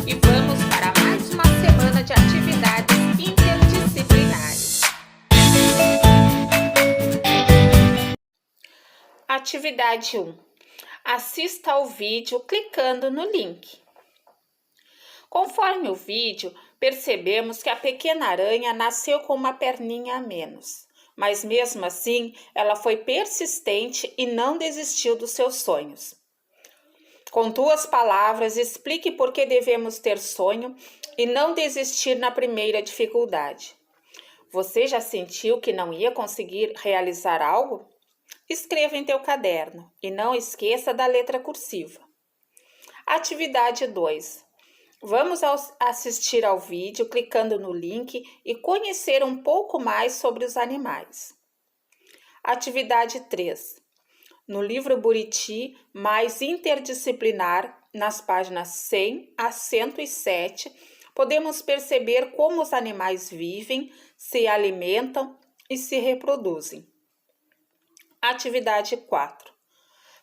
e vamos para mais uma semana de atividades interdisciplinares. Atividade 1. Assista ao vídeo clicando no link. Conforme o vídeo, percebemos que a pequena aranha nasceu com uma perninha a menos, mas mesmo assim ela foi persistente e não desistiu dos seus sonhos. Com 2 palavras, explique por que devemos ter sonho e não desistir na primeira dificuldade. Você já sentiu que não ia conseguir realizar algo? Escreva em teu caderno e não esqueça da letra cursiva. Atividade 2. Vamos assistir ao vídeo clicando no link e conhecer um pouco mais sobre os animais. Atividade 3. No livro Buriti, mais interdisciplinar, nas páginas 100 a 107, podemos perceber como os animais vivem, se alimentam e se reproduzem. Atividade 4.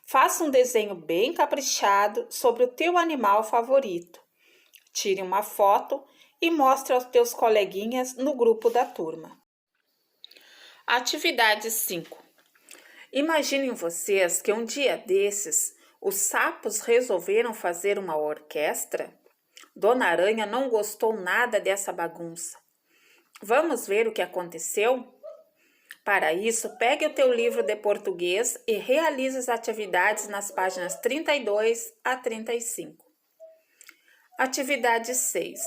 Faça um desenho bem caprichado sobre o teu animal favorito. Tire uma foto e mostre aos teus coleguinhas no grupo da turma. Atividade 5. Imaginem vocês que um dia desses, os sapos resolveram fazer uma orquestra? Dona Aranha não gostou nada dessa bagunça. Vamos ver o que aconteceu? Para isso, pegue o teu livro de português e realize as atividades nas páginas 32 a 35. Atividade 6.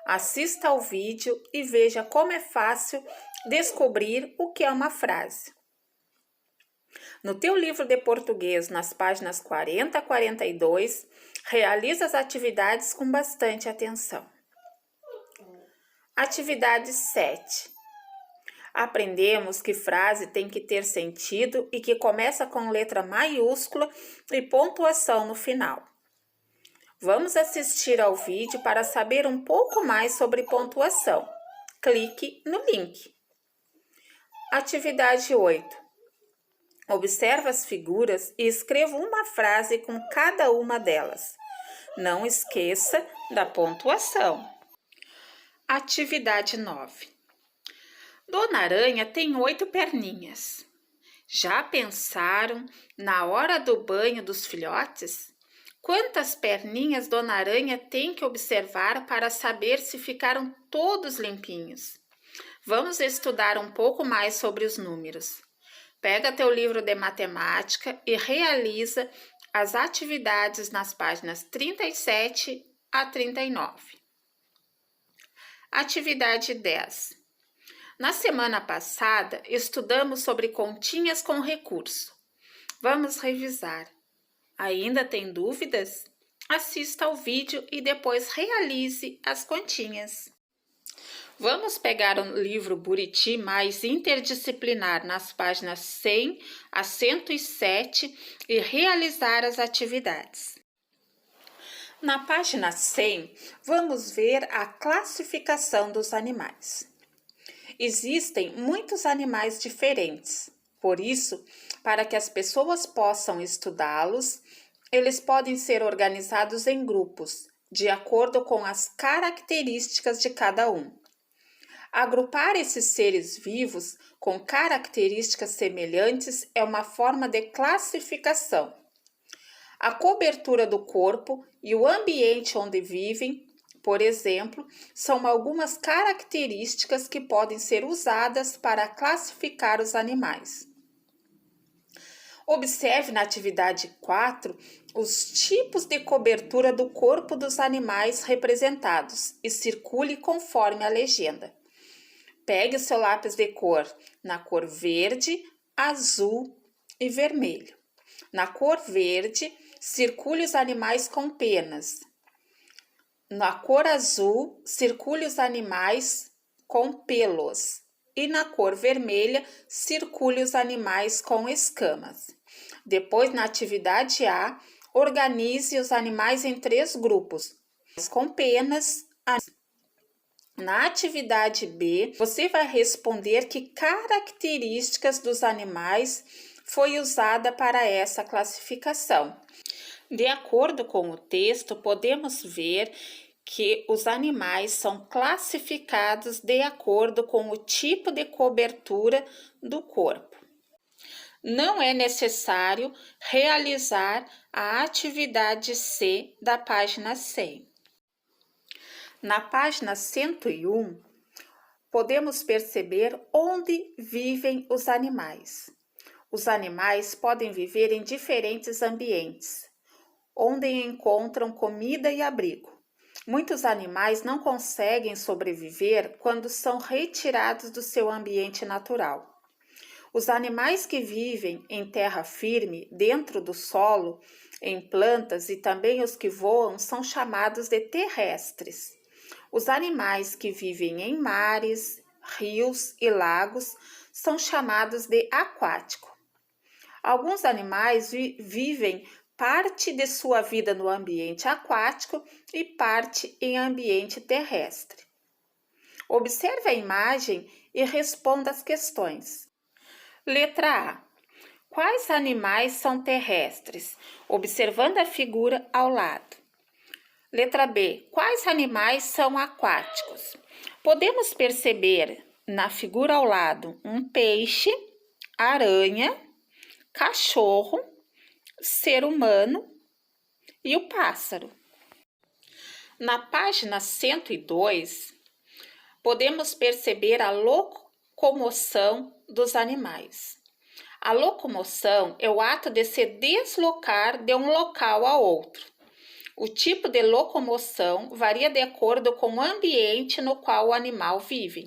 Assista ao vídeo e veja como é fácil descobrir o que é uma frase. No teu livro de português, nas páginas 40 a 42, realize as atividades com bastante atenção. Atividade 7. Aprendemos que frase tem que ter sentido e que começa com letra maiúscula e pontuação no final. Vamos assistir ao vídeo para saber um pouco mais sobre pontuação. Clique no link. Atividade 8. Observe as figuras e escreva uma frase com cada uma delas. Não esqueça da pontuação. Atividade 9. Dona Aranha tem 8 perninhas. Já pensaram na hora do banho dos filhotes? Quantas perninhas Dona Aranha tem que observar para saber se ficaram todos limpinhos? Vamos estudar um pouco mais sobre os números. Pega teu livro de matemática e realiza as atividades nas páginas 37 a 39. Atividade 10. Na semana passada, estudamos sobre continhas com recurso. Vamos revisar. Ainda tem dúvidas? Assista ao vídeo e depois realize as continhas. Vamos pegar o livro Buriti mais interdisciplinar nas páginas 100 a 107 e realizar as atividades. Na página 100, vamos ver a classificação dos animais. Existem muitos animais diferentes, por isso, para que as pessoas possam estudá-los, eles podem ser organizados em grupos, de acordo com as características de cada um. Agrupar esses seres vivos com características semelhantes é uma forma de classificação. A cobertura do corpo e o ambiente onde vivem, por exemplo, são algumas características que podem ser usadas para classificar os animais. Observe na atividade 4 os tipos de cobertura do corpo dos animais representados e circule conforme a legenda. Pegue o seu lápis de cor na cor verde, azul e vermelho. Na cor verde, circule os animais com penas. Na cor azul, circule os animais com pelos. E na cor vermelha, circule os animais com escamas. Depois, na atividade A, organize os animais em 3 grupos, com penas. Na atividade B, você vai responder que características dos animais foi usada para essa classificação. De acordo com o texto, podemos ver que os animais são classificados de acordo com o tipo de cobertura do corpo. Não é necessário realizar a atividade C da página 100. Na página 101, podemos perceber onde vivem os animais. Os animais podem viver em diferentes ambientes, onde encontram comida e abrigo. Muitos animais não conseguem sobreviver quando são retirados do seu ambiente natural. Os animais que vivem em terra firme, dentro do solo, em plantas e também os que voam são chamados de terrestres. Os animais que vivem em mares, rios e lagos são chamados de aquáticos. Alguns animais vivem parte de sua vida no ambiente aquático e parte em ambiente terrestre. Observe a imagem e responda as questões. Letra A. Quais animais são terrestres? Observando a figura ao lado. Letra B. Quais animais são aquáticos? Podemos perceber na figura ao lado um peixe, aranha, cachorro, ser humano e o pássaro. Na página 102, podemos perceber a locomoção dos animais. A locomoção é o ato de se deslocar de um local a outro. O tipo de locomoção varia de acordo com o ambiente no qual o animal vive.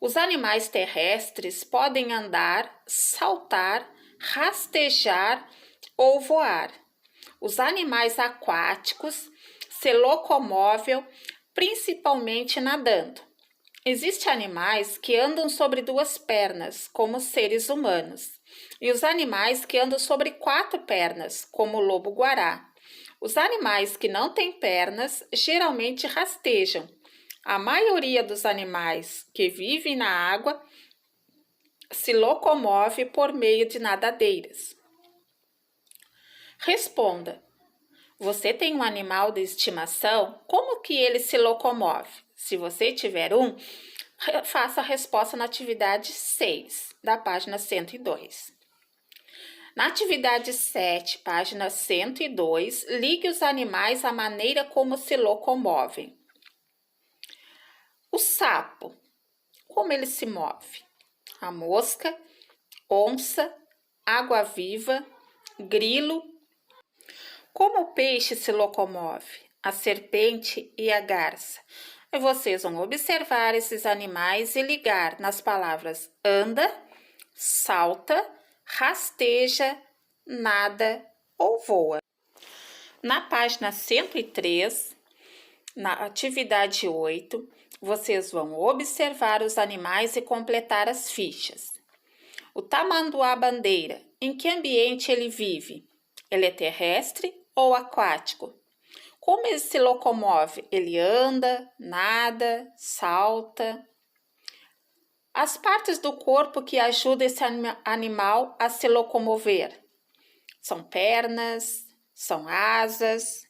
Os animais terrestres podem andar, saltar, rastejar ou voar. Os animais aquáticos se locomovem principalmente nadando. Existem animais que andam sobre duas pernas, como os seres humanos, e os animais que andam sobre quatro pernas, como o lobo-guará. Os animais que não têm pernas geralmente rastejam. A maioria dos animais que vivem na água se locomove por meio de nadadeiras. Responda. Você tem um animal de estimação? Como que ele se locomove? Se você tiver um, faça a resposta na atividade 6, da página 102. Na atividade 7, página 102, ligue os animais à maneira como se locomovem. O sapo, como ele se move? A mosca, onça, água-viva, grilo. Como o peixe se locomove? A serpente e a garça. E vocês vão observar esses animais e ligar nas palavras anda, salta, rasteja, nada ou voa. Na página 103, na atividade 8, vocês vão observar os animais e completar as fichas. O tamanduá-bandeira, em que ambiente ele vive? Ele é terrestre ou aquático? Como ele se locomove? Ele anda, nada, salta. As partes do corpo que ajudam esse animal a se locomover são pernas, são asas.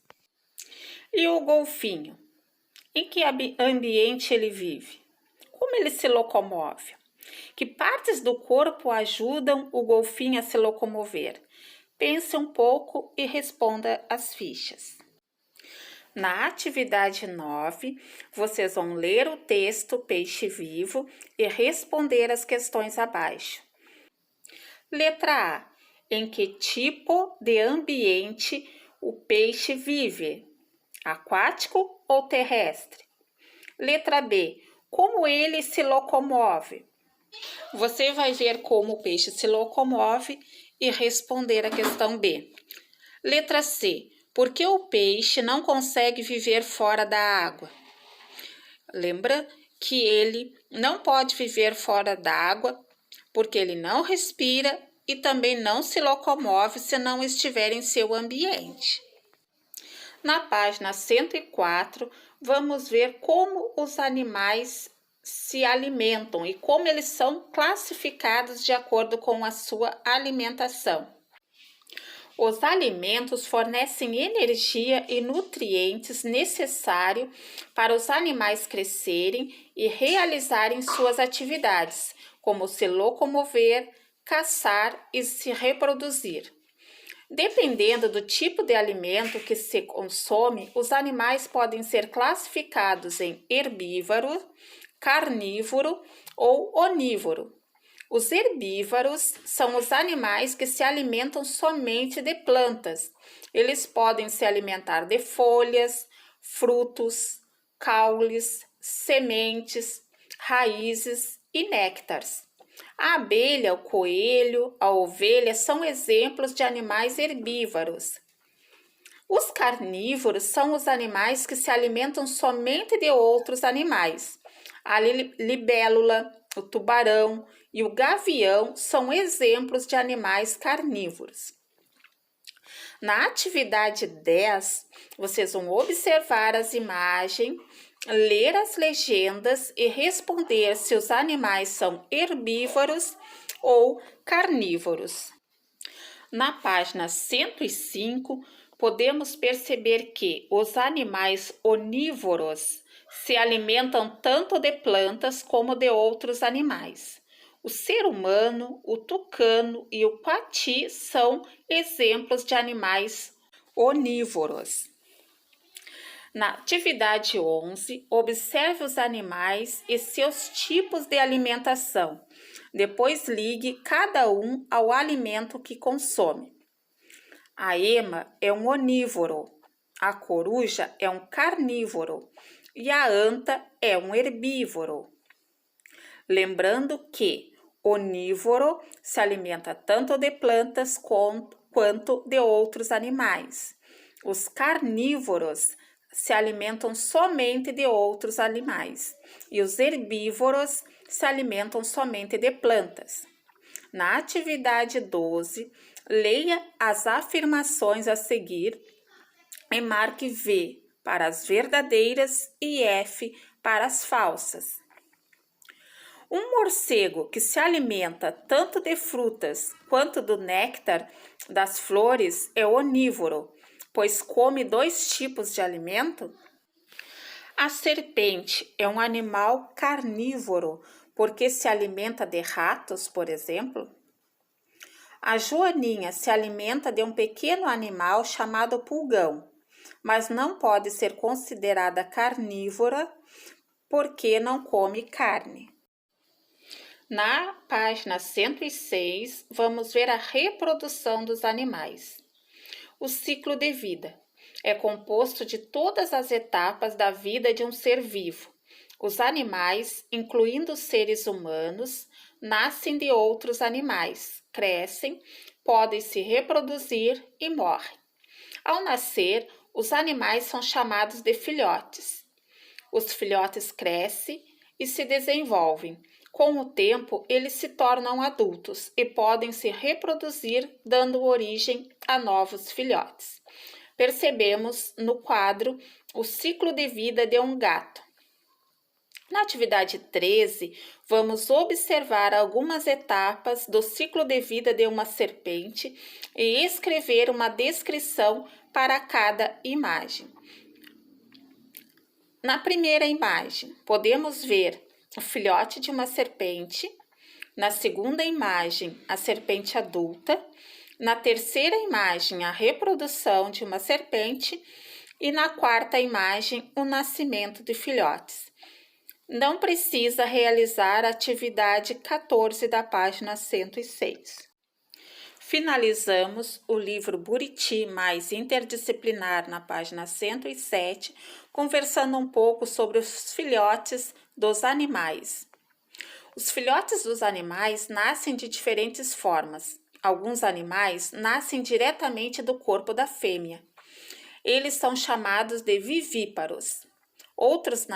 E o golfinho? Em que ambiente ele vive? Como ele se locomove? Que partes do corpo ajudam o golfinho a se locomover? Pense um pouco e responda as fichas. Na atividade 9, vocês vão ler o texto Peixe Vivo e responder as questões abaixo. Letra A. Em que tipo de ambiente o peixe vive? Aquático ou terrestre? Letra B. Como ele se locomove? Você vai ver como o peixe se locomove e responder a questão B. Letra C. Por que o peixe não consegue viver fora da água? Lembra que ele não pode viver fora da água porque ele não respira e também não se locomove se não estiver em seu ambiente. Na página 104, vamos ver como os animais se alimentam e como eles são classificados de acordo com a sua alimentação. Os alimentos fornecem energia e nutrientes necessários para os animais crescerem e realizarem suas atividades, como se locomover, caçar e se reproduzir. Dependendo do tipo de alimento que se consome, os animais podem ser classificados em herbívoro, carnívoro ou onívoro. Os herbívoros são os animais que se alimentam somente de plantas. Eles podem se alimentar de folhas, frutos, caules, sementes, raízes e néctares. A abelha, o coelho, a ovelha são exemplos de animais herbívoros. Os carnívoros são os animais que se alimentam somente de outros animais. A libélula, o tubarão e o gavião são exemplos de animais carnívoros. Na atividade 10, vocês vão observar as imagens, ler as legendas e responder se os animais são herbívoros ou carnívoros. Na página 105, podemos perceber que os animais onívoros se alimentam tanto de plantas como de outros animais. O ser humano, o tucano e o coati são exemplos de animais onívoros. Na atividade 11, observe os animais e seus tipos de alimentação. Depois ligue cada um ao alimento que consome. A ema é um onívoro, a coruja é um carnívoro e a anta é um herbívoro. Lembrando que onívoro se alimenta tanto de plantas quanto de outros animais. Os carnívoros se alimentam somente de outros animais e os herbívoros se alimentam somente de plantas. Na atividade 12, leia as afirmações a seguir e marque V para as verdadeiras e F para as falsas. Um morcego que se alimenta tanto de frutas quanto do néctar das flores é onívoro, pois come 2 tipos de alimento. A serpente é um animal carnívoro, porque se alimenta de ratos, por exemplo. A joaninha se alimenta de um pequeno animal chamado pulgão, mas não pode ser considerada carnívora porque não come carne. Na página 106, vamos ver a reprodução dos animais. O ciclo de vida é composto de todas as etapas da vida de um ser vivo. Os animais, incluindo os seres humanos, nascem de outros animais, crescem, podem se reproduzir e morrem. Ao nascer, os animais são chamados de filhotes. Os filhotes crescem e se desenvolvem. Com o tempo, eles se tornam adultos e podem se reproduzir, dando origem a novos filhotes. Percebemos no quadro o ciclo de vida de um gato. Na atividade 13, vamos observar algumas etapas do ciclo de vida de uma serpente e escrever uma descrição para cada imagem. Na primeira imagem, podemos ver o filhote de uma serpente. Na segunda imagem, a serpente adulta. Na terceira imagem, a reprodução de uma serpente. E na quarta imagem, o nascimento de filhotes. Não precisa realizar a atividade 14 da página 106. Finalizamos o livro Buriti mais interdisciplinar na página 107, conversando um pouco sobre os filhotes dos animais. Os filhotes dos animais nascem de diferentes formas. Alguns animais nascem diretamente do corpo da fêmea. Eles são chamados de vivíparos. Outros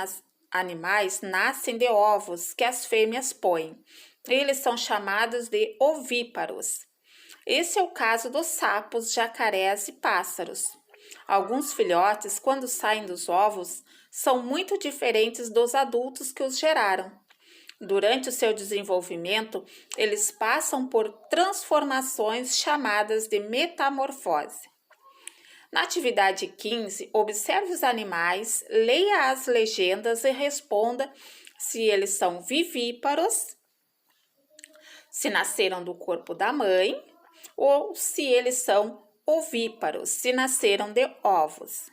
animais nascem de ovos que as fêmeas põem. Eles são chamados de ovíparos. Esse é o caso dos sapos, jacarés e pássaros. Alguns filhotes, quando saem dos ovos, são muito diferentes dos adultos que os geraram. Durante o seu desenvolvimento, eles passam por transformações chamadas de metamorfose. Na atividade 15, observe os animais, leia as legendas e responda se eles são vivíparos, se nasceram do corpo da mãe, ou se eles são ovíparos, se nasceram de ovos.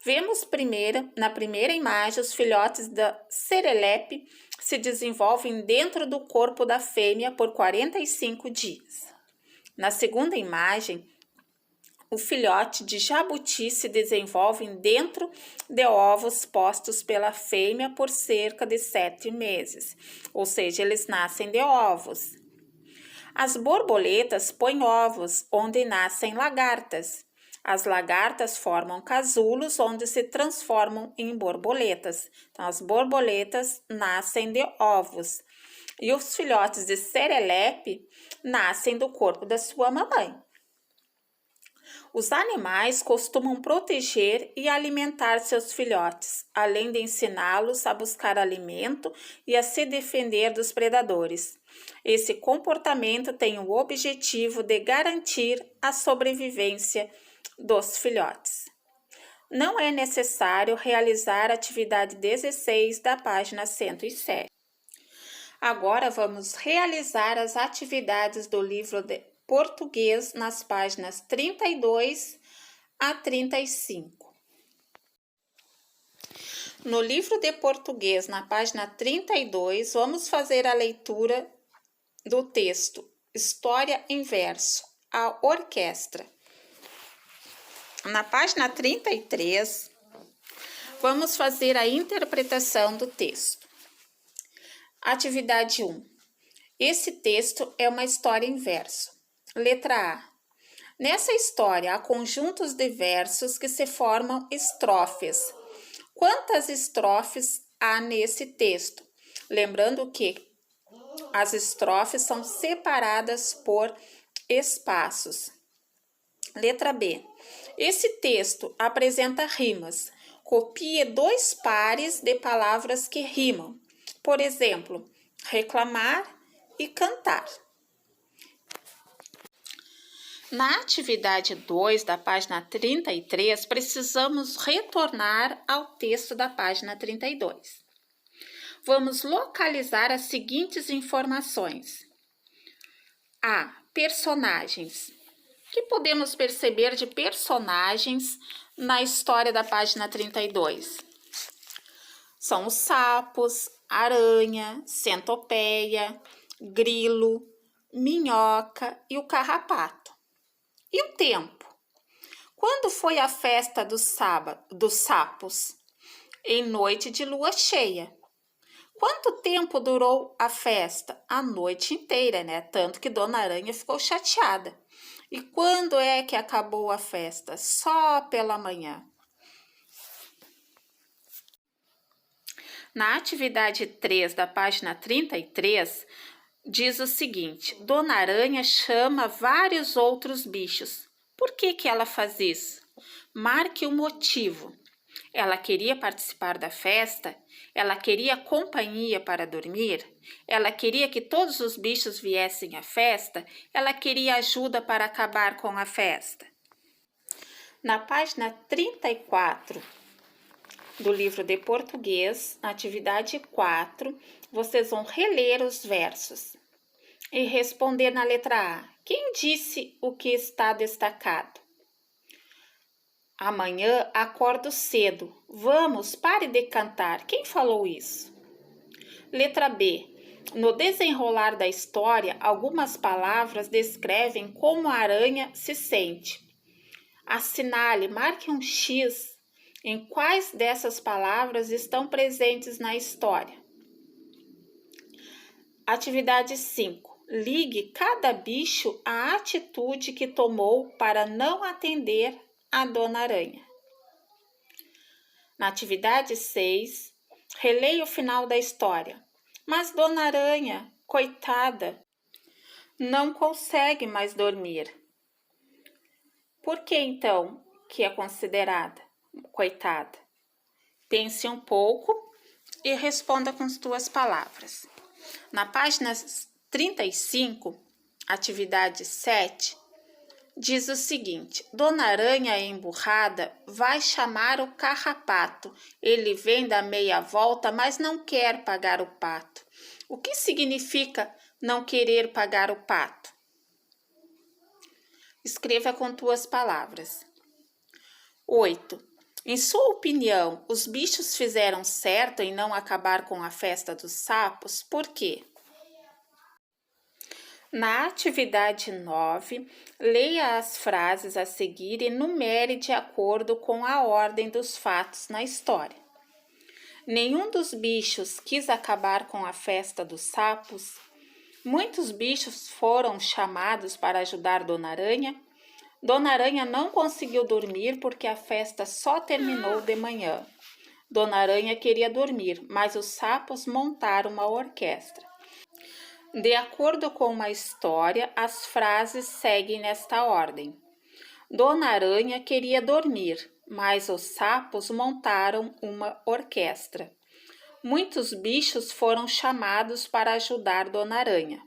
Vemos na primeira imagem os filhotes da serelepe se desenvolvem dentro do corpo da fêmea por 45 dias. Na segunda imagem, o filhote de jabuti se desenvolve dentro de ovos postos pela fêmea por cerca de 7 meses, ou seja, eles nascem de ovos. As borboletas põem ovos onde nascem lagartas. As lagartas formam casulos onde se transformam em borboletas. Então, as borboletas nascem de ovos. E os filhotes de serelepe nascem do corpo da sua mamãe. Os animais costumam proteger e alimentar seus filhotes, além de ensiná-los a buscar alimento e a se defender dos predadores. Esse comportamento tem o objetivo de garantir a sobrevivência dos filhotes. Não é necessário realizar a atividade 16 da página 107. Agora vamos realizar as atividades do livro de português nas páginas 32 a 35. No livro de português, na página 32, vamos fazer a leitura do texto História em Verso, a Orquestra. Na página 33, vamos fazer a interpretação do texto. Atividade 1. Esse texto é uma história em verso. Letra A. Nessa história, há conjuntos de versos que se formam estrofes. Quantas estrofes há nesse texto? Lembrando que as estrofes são separadas por espaços. Letra B. Esse texto apresenta rimas. Copie 2 pares de palavras que rimam. Por exemplo, reclamar e cantar. Na atividade 2 da página 33, precisamos retornar ao texto da página 32. Vamos localizar as seguintes informações. A. Personagens. O que podemos perceber de personagens na história da página 32? São os sapos, aranha, centopeia, grilo, minhoca e o carrapato. E o tempo? Quando foi a festa dos sapos? Em noite de lua cheia. Quanto tempo durou a festa? A noite inteira, né? Tanto que Dona Aranha ficou chateada. E quando é que acabou a festa? Só pela manhã. Na atividade 3 da página 33, diz o seguinte: Dona Aranha chama vários outros bichos. Por que ela faz isso? Marque o motivo. Ela queria participar da festa? Ela queria companhia para dormir? Ela queria que todos os bichos viessem à festa? Ela queria ajuda para acabar com a festa? Na página 34 do livro de português, na atividade 4, vocês vão reler os versos e responder na letra A. Quem disse o que está destacado? Amanhã acordo cedo. Vamos, pare de cantar. Quem falou isso? Letra B. No desenrolar da história, algumas palavras descrevem como a aranha se sente. Assinale, marque um X em quais dessas palavras estão presentes na história. Atividade 5. Ligue cada bicho à atitude que tomou para não atender a Dona Aranha. Na atividade 6, releia o final da história. Mas Dona Aranha, coitada, não consegue mais dormir. Por que então que é considerada coitada? Pense um pouco e responda com as tuas palavras. Na página 35, atividade 7, diz o seguinte: Dona Aranha emburrada vai chamar o carrapato. Ele vem dar meia volta, mas não quer pagar o pato. O que significa não querer pagar o pato? Escreva com tuas palavras. 8. Em sua opinião, os bichos fizeram certo em não acabar com a festa dos sapos, por quê? Na atividade 9, leia as frases a seguir e numere de acordo com a ordem dos fatos na história. Nenhum dos bichos quis acabar com a festa dos sapos. Muitos bichos foram chamados para ajudar Dona Aranha. Dona Aranha não conseguiu dormir porque a festa só terminou de manhã. Dona Aranha queria dormir, mas os sapos montaram uma orquestra. De acordo com uma história, as frases seguem nesta ordem. Dona Aranha queria dormir, mas os sapos montaram uma orquestra. Muitos bichos foram chamados para ajudar Dona Aranha.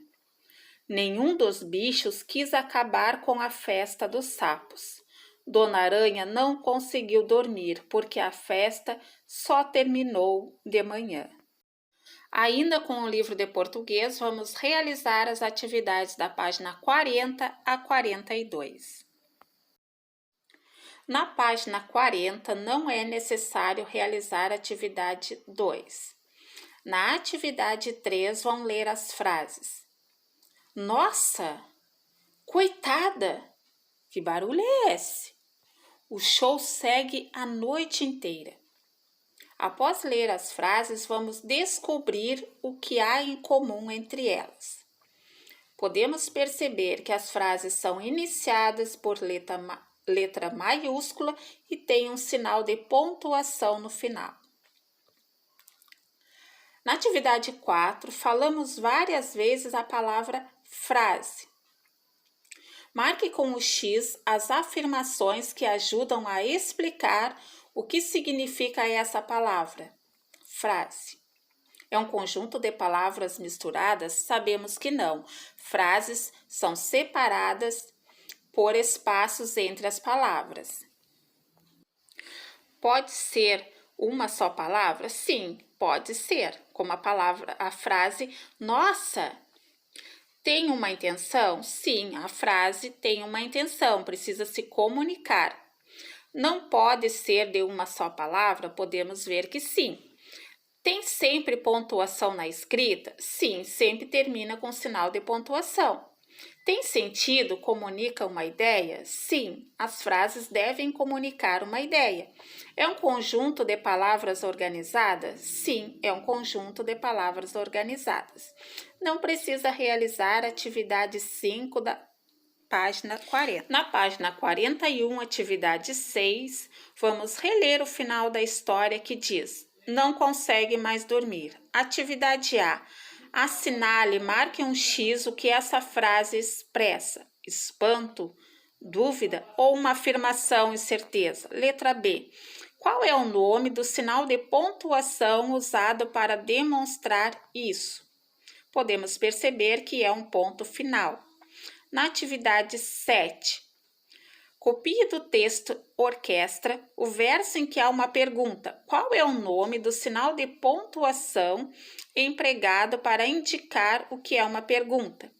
Nenhum dos bichos quis acabar com a festa dos sapos. Dona Aranha não conseguiu dormir porque a festa só terminou de manhã. Ainda com o livro de português, vamos realizar as atividades da página 40 a 42. Na página 40, não é necessário realizar a atividade 2. Na atividade 3, vão ler as frases. Nossa! Coitada! Que barulho é esse? O show segue a noite inteira. Após ler as frases, vamos descobrir o que há em comum entre elas. Podemos perceber que as frases são iniciadas por letra maiúscula e têm um sinal de pontuação no final. Na atividade 4, falamos várias vezes a palavra frase. Marque com o X as afirmações que ajudam a explicar o que significa essa palavra, frase. É um conjunto de palavras misturadas? Sabemos que não. Frases são separadas por espaços entre as palavras. Pode ser uma só palavra? Sim, pode ser. Como a frase, nossa, tem uma intenção? Sim, a frase tem uma intenção, precisa se comunicar. Não pode ser de uma só palavra? Podemos ver que sim. Tem sempre pontuação na escrita? Sim, sempre termina com sinal de pontuação. Tem sentido? Comunica uma ideia? Sim, as frases devem comunicar uma ideia. É um conjunto de palavras organizadas? Sim, é um conjunto de palavras organizadas. Não precisa realizar a atividade 5 da página 40. Na página 41, atividade 6, vamos reler o final da história que diz: não consegue mais dormir. Atividade A. Assinale, marque um X o que essa frase expressa: espanto, dúvida ou uma afirmação e certeza. Letra B. Qual é o nome do sinal de pontuação usado para demonstrar isso? Podemos perceber que é um ponto final. Na atividade 7, copie do texto orquestra o verso em que há uma pergunta. Qual é o nome do sinal de pontuação empregado para indicar o que é uma pergunta?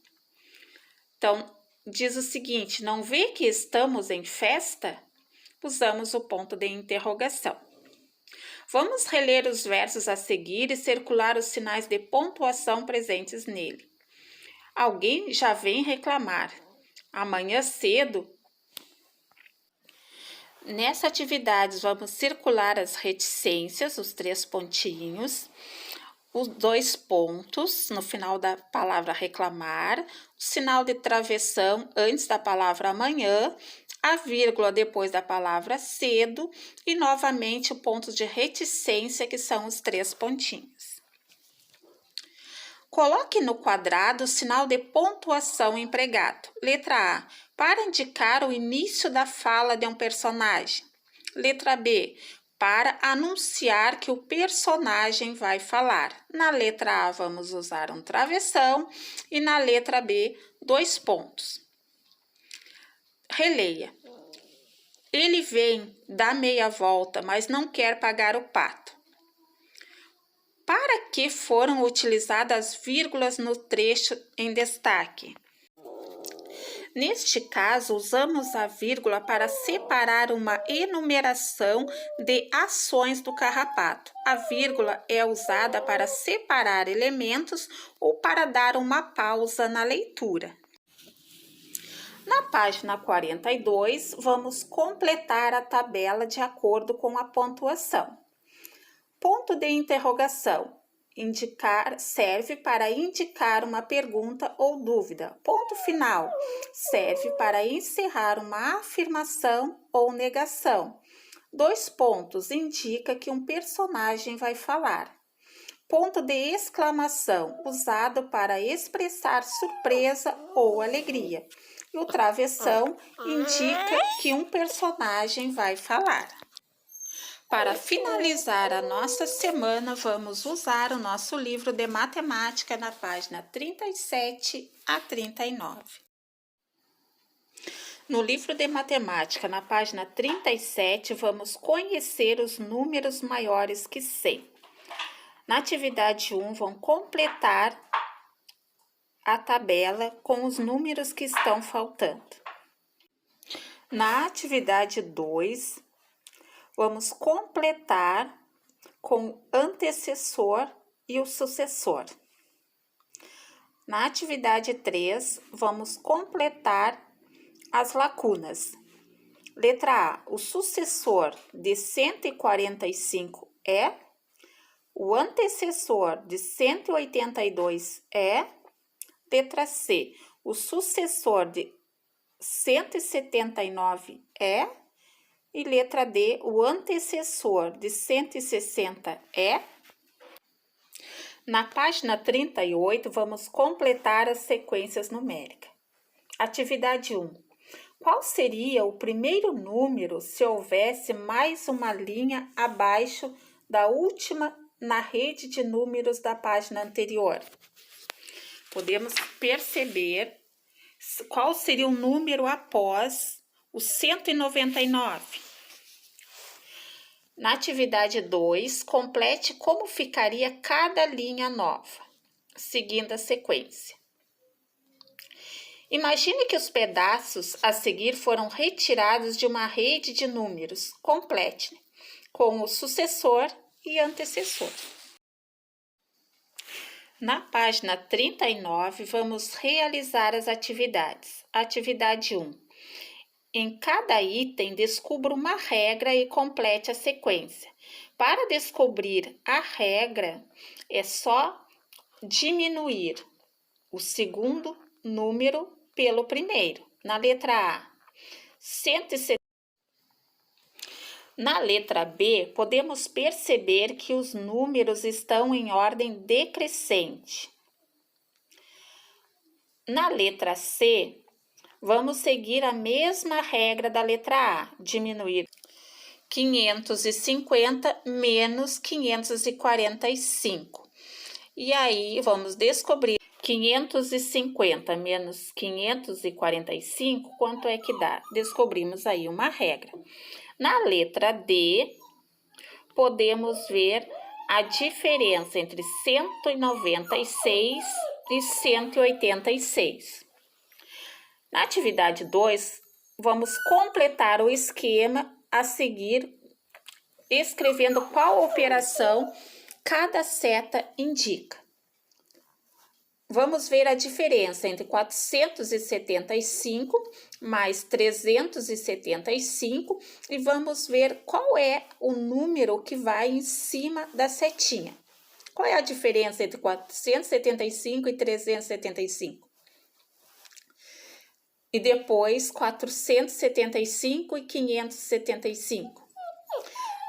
Então, diz o seguinte: não vê que estamos em festa? Usamos o ponto de interrogação. Vamos reler os versos a seguir e circular os sinais de pontuação presentes nele. Alguém já vem reclamar. Amanhã cedo. Nessa atividade, vamos circular as reticências, os 3 pontinhos, os 2 pontos no final da palavra reclamar, o sinal de travessão antes da palavra amanhã, a vírgula depois da palavra cedo e novamente o ponto de reticência, que são os 3 pontinhos. Coloque no quadrado o sinal de pontuação empregado. Letra A, para indicar o início da fala de um personagem. Letra B, para anunciar que o personagem vai falar. Na letra A, vamos usar um travessão e na letra B, 2 pontos. Releia. Ele vem, dá meia volta, mas não quer pagar o pato. Para que foram utilizadas vírgulas no trecho em destaque? Neste caso, usamos a vírgula para separar uma enumeração de ações do carrapato. A vírgula é usada para separar elementos ou para dar uma pausa na leitura. Na página 42, vamos completar a tabela de acordo com a pontuação. Ponto de interrogação. Serve para indicar uma pergunta ou dúvida. Ponto final. Serve para encerrar uma afirmação ou negação. 2 pontos indica que um personagem vai falar. Ponto de exclamação, usado para expressar surpresa ou alegria. E o travessão indica que um personagem vai falar. Para finalizar a nossa semana, vamos usar o nosso livro de matemática na página 37 a 39. No livro de matemática, na página 37, vamos conhecer os números maiores que 100. Na atividade 1, vão completar a tabela com os números que estão faltando. Na atividade 2, vamos completar com o antecessor e o sucessor. Na atividade 3, vamos completar as lacunas. Letra A, o sucessor de 145 é, o antecessor de 182 é, letra C, o sucessor de 179 é, e letra D, o antecessor de 160 é. Na página 38, vamos completar as sequências numéricas. Atividade 1. Qual seria o primeiro número se houvesse mais uma linha abaixo da última na rede de números da página anterior? Podemos perceber qual seria o número após o 199. Na atividade 2, complete como ficaria cada linha nova, seguindo a sequência. Imagine que os pedaços a seguir foram retirados de uma rede de números. Complete com o sucessor e antecessor. Na página 39, vamos realizar as atividades. Atividade 1. Em cada item, descubra uma regra e complete a sequência. Para descobrir a regra, é só diminuir o segundo número pelo primeiro. Na letra A, 170. Na letra B, podemos perceber que os números estão em ordem decrescente. Na letra C, vamos seguir a mesma regra da letra A, diminuir 550 menos 545. E aí, vamos descobrir 550 menos 545, quanto é que dá? Descobrimos aí uma regra. Na letra D, podemos ver a diferença entre 196 e 186. Na atividade 2, vamos completar o esquema a seguir, escrevendo qual operação cada seta indica. Vamos ver a diferença entre 475 mais 375 e vamos ver qual é o número que vai em cima da setinha. Qual é a diferença entre 475 e 375? E depois 475 e 575.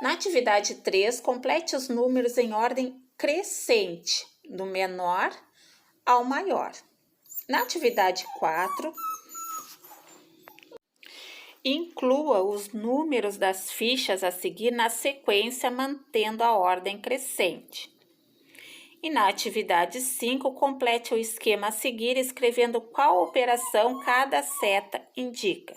Na atividade 3, complete os números em ordem crescente, do menor ao maior. Na atividade 4, Inclua os números das fichas a seguir na sequência, mantendo a ordem crescente. E na atividade 5, complete o esquema a seguir, escrevendo qual operação cada seta indica.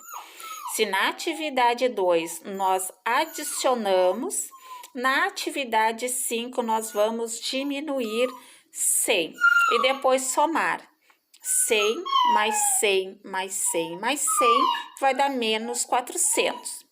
Se na atividade 2 nós adicionamos, na atividade 5 nós vamos diminuir 100 e depois somar. 100 mais 100 mais 100 mais 100 vai dar menos 400.